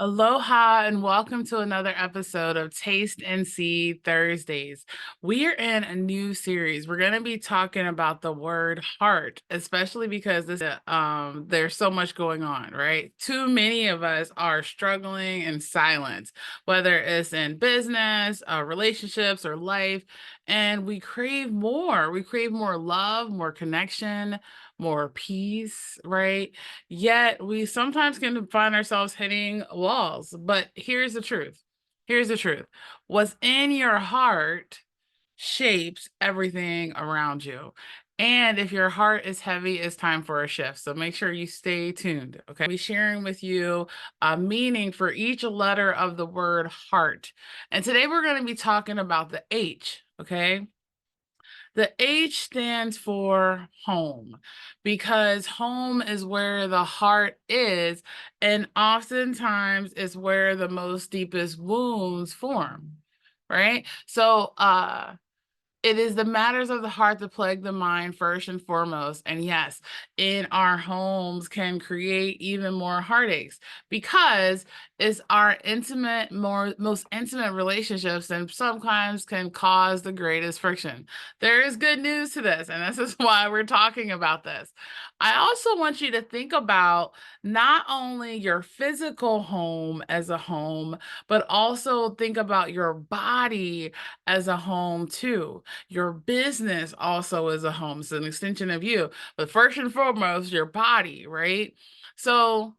Aloha and welcome to another episode of Taste and See Thursdays. We are in a new series. We're going to be talking about the word heart, especially because there's so much going on, right? Too many of us are struggling in silence, whether it's in business, relationships, or life, and we crave more. We crave more love, more connection, more peace, right? Yet we sometimes can find ourselves hitting walls. But here's the truth. Here's the truth. What's in your heart shapes everything around you. And if your heart is heavy, it's time for a shift. So make sure you stay tuned. Okay. I'll be sharing with you a meaning for each letter of the word heart. And today we're going to be talking about the H. Okay. The H stands for home because home is where the heart is, and oftentimes is where the most deepest wounds form, right? It is the matters of the heart that plague the mind first and foremost. And yes, in our homes can create even more heartaches because it's our most intimate relationships and sometimes can cause the greatest friction. There is good news to this, and this is why we're talking about this. I also want you to think about not only your physical home as a home, but also think about your body as a home too. Your business also is a home. It's an extension of you. But first and foremost, your body, right? So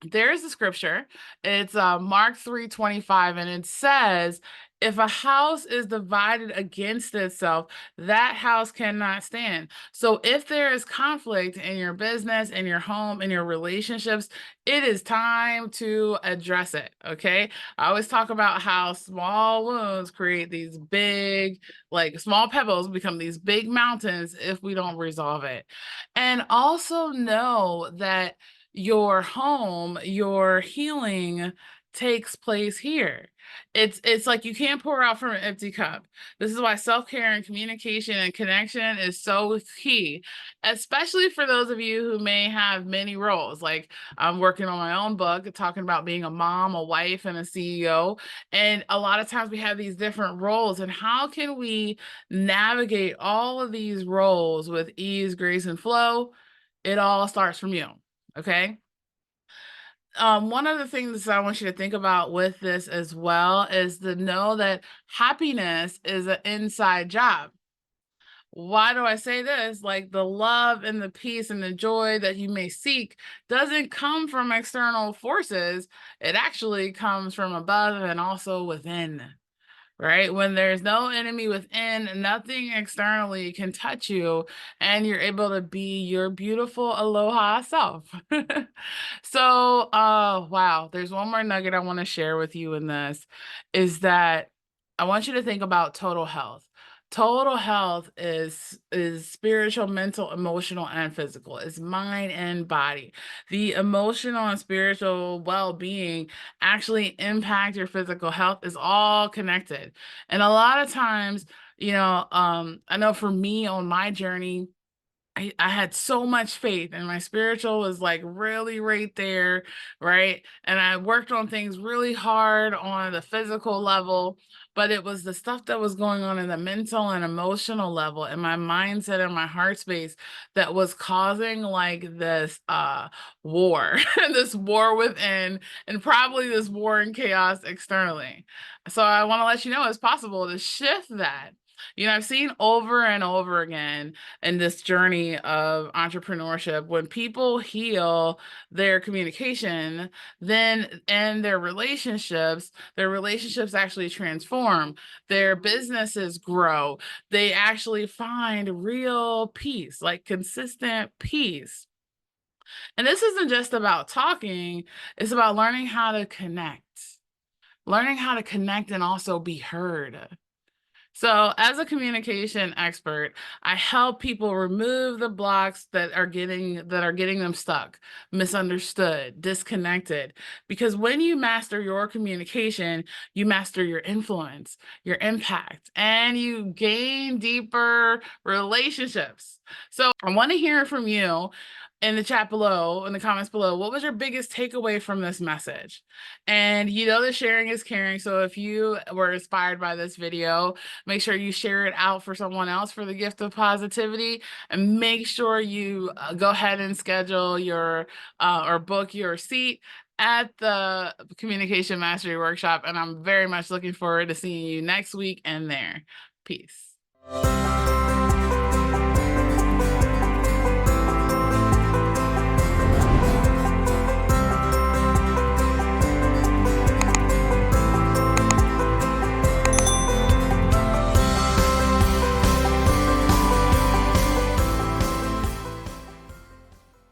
there's a scripture. It's Mark 3:25, and it says, if a house is divided against itself, that house cannot stand. So if there is conflict in your business, in your home, in your relationships, it is time to address it. Okay. I always talk about how small wounds create these big, like small pebbles become these big mountains if we don't resolve it. And also know that your home, your healing takes place here. It's like you can't pour out from an empty cup. This is why self-care and communication and connection is so key, especially for those of you who may have many roles. Like I'm working on my own book talking about being a mom, a wife, and a CEO. And a lot of times we have these different roles. And how can we navigate all of these roles with ease, grace, and flow? It all starts from you. Okay. One of the things I want you to think about with this as well is to know that happiness is an inside job. Why do I say this? Like the love and the peace and the joy that you may seek doesn't come from external forces. It actually comes from above and also within, right? When there's no enemy within, nothing externally can touch you, and you're able to be your beautiful aloha self. Wow, there's one more nugget I want to share with you in this is that I want you to think about total health. Total health is spiritual, mental, emotional, and physical. It's mind and body. The emotional and spiritual well-being actually impact your physical health is all connected. And a lot of times, I know for me on my journey, I had so much faith and my spiritual was like really right there, right? And I worked on things really hard on the physical level, but it was the stuff that was going on in the mental and emotional level and my mindset and my heart space that was causing like this war, this war within, and probably this war and chaos externally. So I want to let you know it's possible to shift that. I've seen over and over again in this journey of entrepreneurship, when people heal their communication, then and their relationships actually transform, their businesses grow, they actually find real peace, like consistent peace. And this isn't just about talking, it's about learning how to connect and also be heard. So, as a communication expert, I help people remove the blocks that are getting them stuck, misunderstood, disconnected. Because when you master your communication, you master your influence, your impact, and you gain deeper relationships. So, I want to hear from you. in the chat below, in the comments below, what was your biggest takeaway from this message? And you know that sharing is caring. So if you were inspired by this video, make sure you share it out for someone else for the gift of positivity. And make sure you go ahead and schedule your or book your seat at the Communication Mastery Workshop. And I'm very much looking forward to seeing you next week and there. Peace.